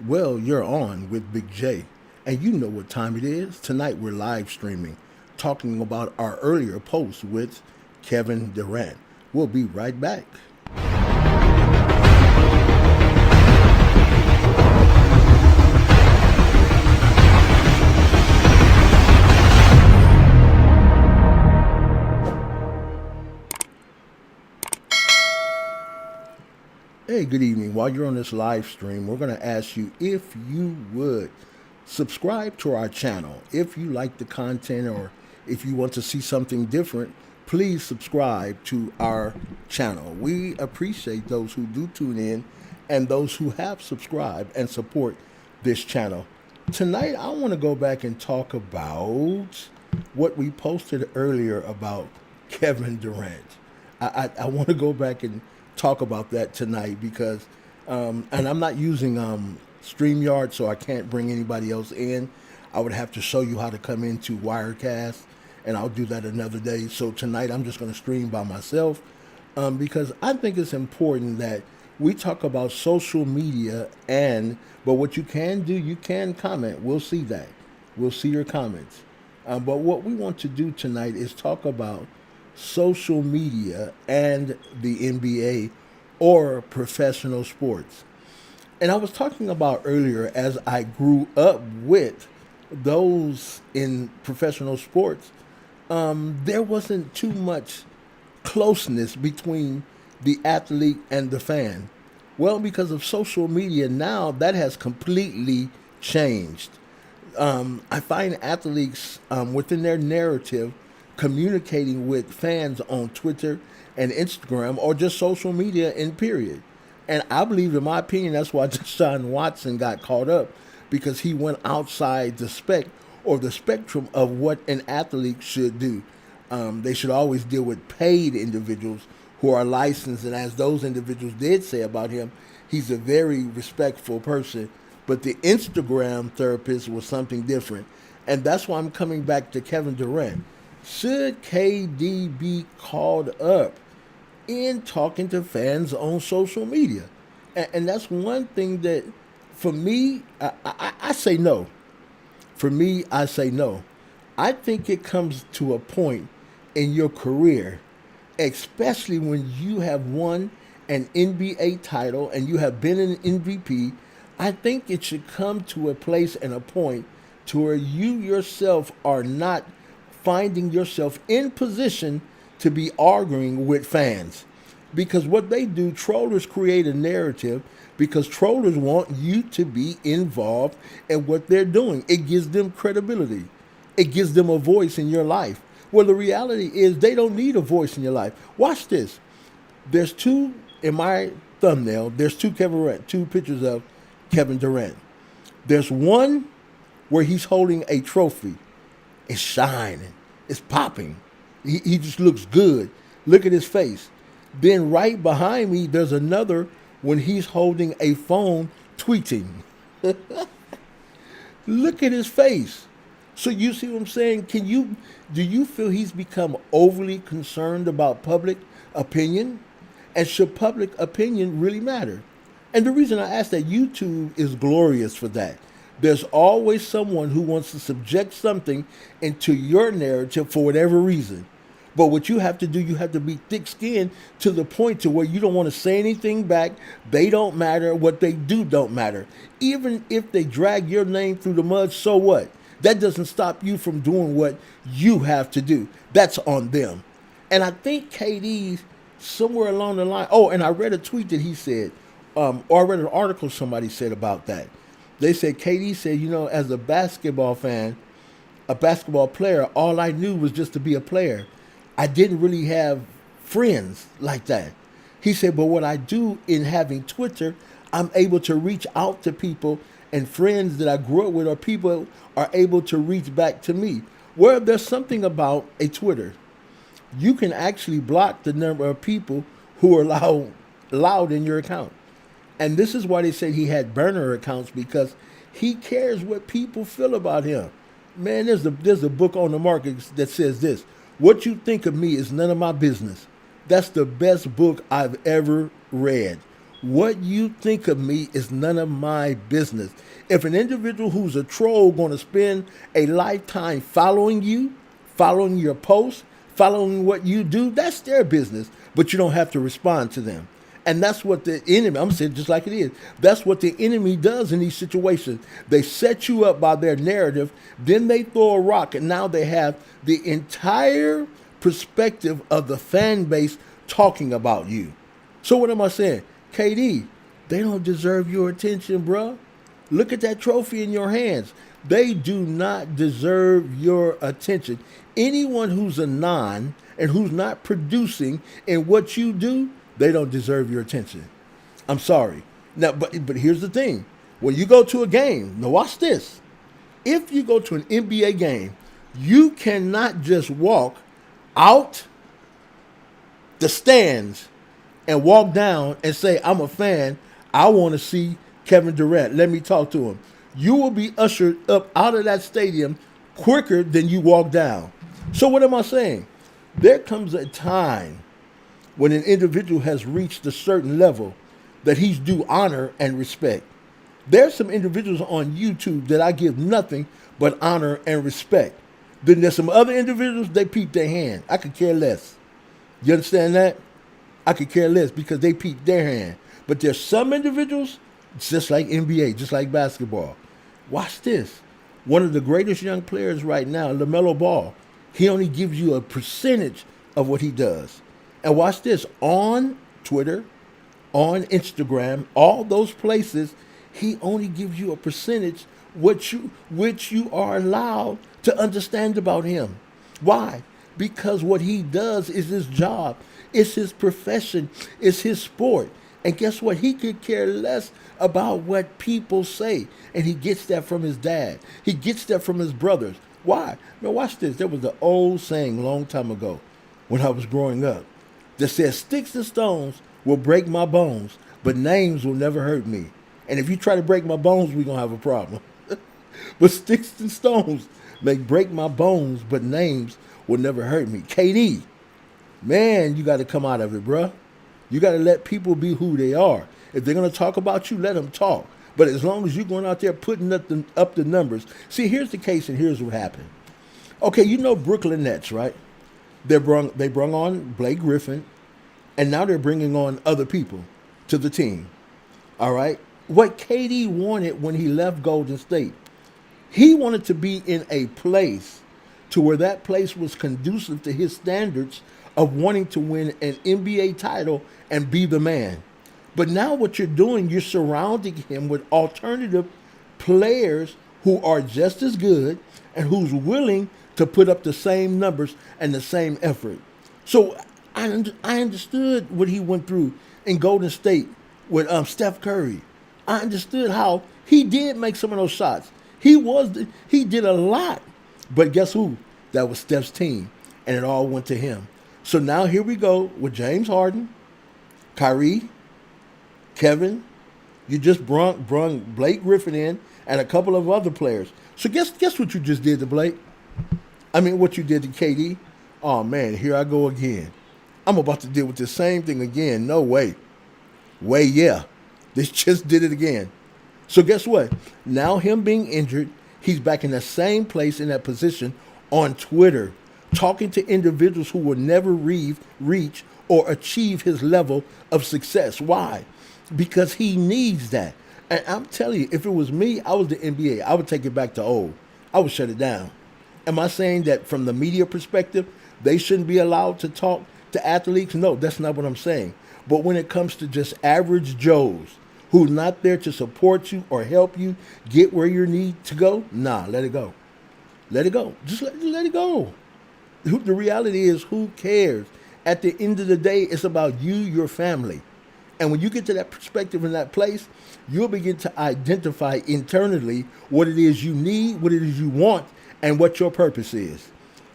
Well, you're on with Big J, and you know what time it is. Tonight we're live streaming, talking about our earlier post with Kevin Durant. We'll be right back. Hey, good evening. While you're on this live stream, we're going to ask you if you would subscribe to our channel. If you like the content or if you want to see something different, please subscribe to our channel. We appreciate those who do tune in and those who have subscribed and support this channel. Tonight, I want to go back and talk about what we posted earlier about Kevin Durant. I want to go back and talk about that tonight because, and I'm not using StreamYard, so I can't bring anybody else in. I would have to show you how to come into Wirecast, and I'll do that another day. So tonight I'm just going to stream by myself because I think it's important that we talk about social media but what you can do, you can comment. We'll see that. We'll see your comments. But what we want to do tonight is talk about social media and the NBA or professional sports. And I was talking about earlier as I grew up with those in professional sports, there wasn't too much closeness between the athlete and the fan. Well, because of social media now, that has completely changed. I find athletes within their narrative communicating with fans on Twitter and Instagram or just social media in period. And I believe, in my opinion, that's why Deshaun Watson got caught up because he went outside the spectrum of what an athlete should do. They should always deal with paid individuals who are licensed. And as those individuals did say about him, he's a very respectful person. But the Instagram therapist was something different. And that's why I'm coming back to Kevin Durant. Should KD be called up in talking to fans on social media? And that's one thing that, for me, I say no. For me, I say no. I think it comes to a point in your career, especially when you have won an NBA title and you have been an MVP. I think it should come to a place and a point to where you yourself are not finding yourself in position to be arguing with fans. Because what they do, trollers create a narrative because trollers want you to be involved in what they're doing. It gives them credibility. It gives them a voice in your life. Well, the reality is they don't need a voice in your life. Watch this. There's two, in my thumbnail, there's two pictures of Kevin Durant. There's one where he's holding a trophy. It's shining. It's popping. He just looks good. Look at his face. Then right behind me, there's another when he's holding a phone tweeting. Look at his face. So you see what I'm saying? Do you feel he's become overly concerned about public opinion? And should public opinion really matter? And the reason I ask that, YouTube is glorious for that. There's always someone who wants to subject something into your narrative for whatever reason. But what you have to do, you have to be thick-skinned to the point to where you don't want to say anything back. They don't matter. What they do don't matter. Even if they drag your name through the mud, so what? That doesn't stop you from doing what you have to do. That's on them. And I think KD, somewhere along the line, and I read a tweet that he said, or I read an article somebody said about that. They said, KD said, as a basketball fan, a basketball player, all I knew was just to be a player. I didn't really have friends like that. He said, but what I do in having Twitter, I'm able to reach out to people, and friends that I grew up with or people are able to reach back to me. Well, there's something about a Twitter. You can actually block the number of people who are allowed in your account. And this is why they said he had burner accounts, because he cares what people feel about him. Man, there's a book on the market that says this: what you think of me is none of my business. That's the best book I've ever read. What you think of me is none of my business. If an individual who's a troll going to spend a lifetime following you, following your posts, following what you do, that's their business. But you don't have to respond to them. And that's what the enemy, I'm saying just like it is, that's what the enemy does in these situations. They set you up by their narrative, then they throw a rock, and now they have the entire perspective of the fan base talking about you. So what am I saying? KD, they don't deserve your attention, bruh. Look at that trophy in your hands. They do not deserve your attention. Anyone who's a non and who's not producing in what you do, they don't deserve your attention. I'm sorry. Now, but here's the thing. When you go to a game, now watch this. If you go to an NBA game, you cannot just walk out the stands and walk down and say, I'm a fan, I want to see Kevin Durant, let me talk to him. You will be ushered up out of that stadium quicker than you walk down. So what am I saying? There comes a time when an individual has reached a certain level that he's due honor and respect. There's some individuals on YouTube that I give nothing but honor and respect. Then there's some other individuals, they peep their hand. I could care less. You understand that? I could care less because they peep their hand. But there's some individuals, just like NBA, just like basketball. Watch this. One of the greatest young players right now, LaMelo Ball, he only gives you a percentage of what he does. And watch this. On Twitter, on Instagram, all those places, he only gives you a percentage which you are allowed to understand about him. Why? Because what he does is his job. It's his profession. It's his sport. And guess what? He could care less about what people say. And he gets that from his dad. He gets that from his brothers. Why? Now watch this. There was an old saying a long time ago when I was growing up that says, sticks and stones will break my bones, but names will never hurt me. And if you try to break my bones, we're going to have a problem. But sticks and stones may break my bones, but names will never hurt me. KD, man, you got to come out of it, bruh. You got to let people be who they are. If they're going to talk about you, let them talk. But as long as you're going out there putting up the numbers. See, here's the case, and here's what happened. Okay, you know Brooklyn Nets, right? They brung on Blake Griffin, and now they're bringing on other people to the team. All right? What KD wanted when he left Golden State, he wanted to be in a place to where that place was conducive to his standards of wanting to win an NBA title and be the man. But now what you're doing, you're surrounding him with alternative players who are just as good and who's willing to put up the same numbers and the same effort. So I understood what he went through in Golden State with Steph Curry. I understood how he did make some of those shots. He did a lot. But guess who? That was Steph's team, and it all went to him. So now here we go with James Harden, Kyrie, Kevin. You just brung Blake Griffin in and a couple of other players. So guess what you just did to Blake? I mean, what you did to KD? Oh, man, here I go again. I'm about to deal with the same thing again. No way. Yeah. They just did it again. So guess what? Now him being injured, he's back in the same place in that position on Twitter, talking to individuals who will never reach or achieve his level of success. Why? Because he needs that. And I'm telling you, if it was me, I was the NBA, I would take it back to old. I would shut it down. Am I saying that from the media perspective, they shouldn't be allowed to talk to athletes? No, that's not what I'm saying. But when it comes to just average Joes who's not there to support you or help you get where you need to go, nah, let it go. Let it go. Just let it go. The reality is, who cares? At the end of the day, it's about you, your family. And when you get to that perspective in that place, you'll begin to identify internally what it is you need, what it is you want, and what your purpose is.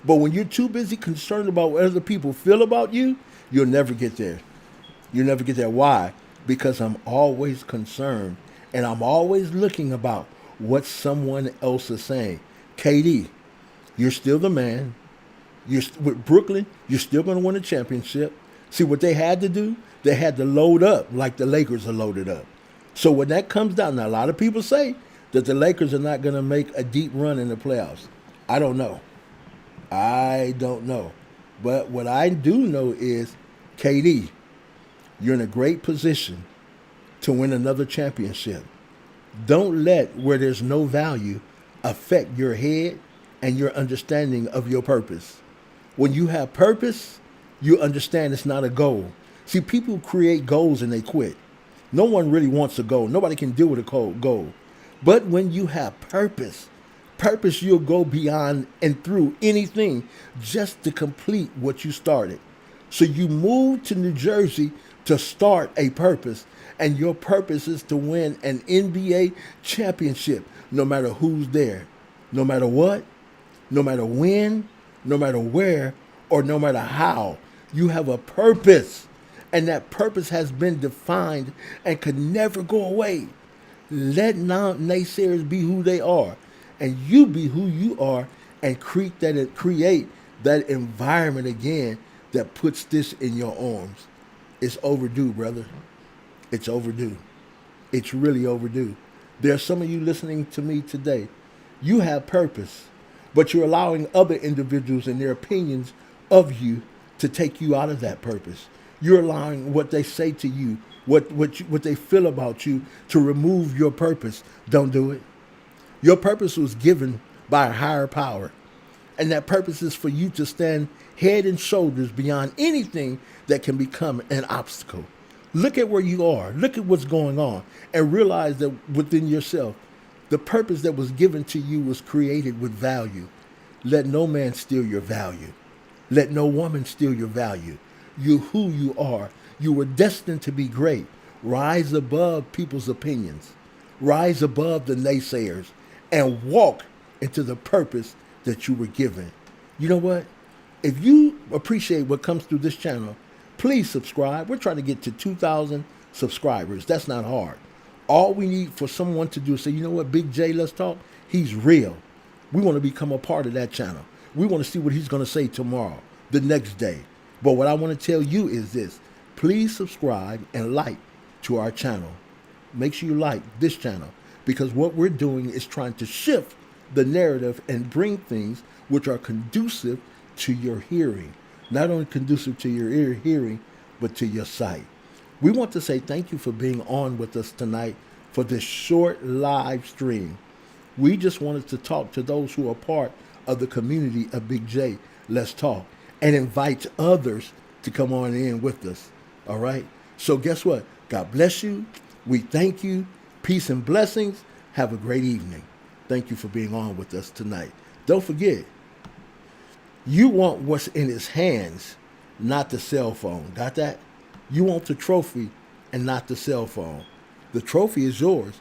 But when you're too busy concerned about what other people feel about you, you'll never get there. You'll never get there. Why? Because I'm always concerned, and I'm always looking about what someone else is saying. KD, you're still the man. With Brooklyn, you're still going to win a championship. See what they had to do? they had to load up like the Lakers are loaded up. So when that comes down, now a lot of people say that the Lakers are not going to make a deep run in the playoffs. I don't know. I don't know. But what I do know is, KD, you're in a great position to win another championship. Don't let where there's no value affect your head and your understanding of your purpose. When you have purpose, you understand it's not a goal. See, people create goals and they quit. No one really wants a goal. Nobody can deal with a goal. But when you have purpose, you'll go beyond and through anything just to complete what you started. So you moved to New Jersey to start a purpose, and your purpose is to win an NBA championship, no matter who's there, no matter what, no matter when, no matter where, or no matter how. You have a purpose, and that purpose has been defined and can never go away. Let naysayers be who they are, and you be who you are, and create that environment again that puts this in your arms. It's overdue, brother. It's overdue. It's really overdue. There are some of you listening to me today. You have purpose, but you're allowing other individuals and their opinions of you to take you out of that purpose. You're allowing what they say to you, what they feel about you, to remove your purpose. Don't do it. Your purpose was given by a higher power, and that purpose is for you to stand head and shoulders beyond anything that can become an obstacle. Look at where you are. Look at what's going on, and realize that within yourself, the purpose that was given to you was created with value. Let no man steal your value. Let no woman steal your value. You who you are. You were destined to be great. Rise above people's opinions. Rise above the naysayers and walk into the purpose that you were given. You know what? If you appreciate what comes through this channel, please subscribe. We're trying to get to 2,000 subscribers. That's not hard. All we need for someone to do is say, you know what, Big J, let's talk. He's real. We want to become a part of that channel. We want to see what he's going to say tomorrow, the next day. But what I want to tell you is this. Please subscribe and like to our channel. Make sure you like this channel, because what we're doing is trying to shift the narrative and bring things which are conducive to your hearing. Not only conducive to your ear hearing, but to your sight. We want to say thank you for being on with us tonight for this short live stream. We just wanted to talk to those who are part of the community of Big J, Let's Talk, and invite others to come on in with us. All right? So guess what? God bless you. We thank you. Peace and blessings. Have a great evening. Thank you for being on with us tonight. Don't forget, you want what's in his hands, not the cell phone. Got that? You want the trophy and not the cell phone. The trophy is yours,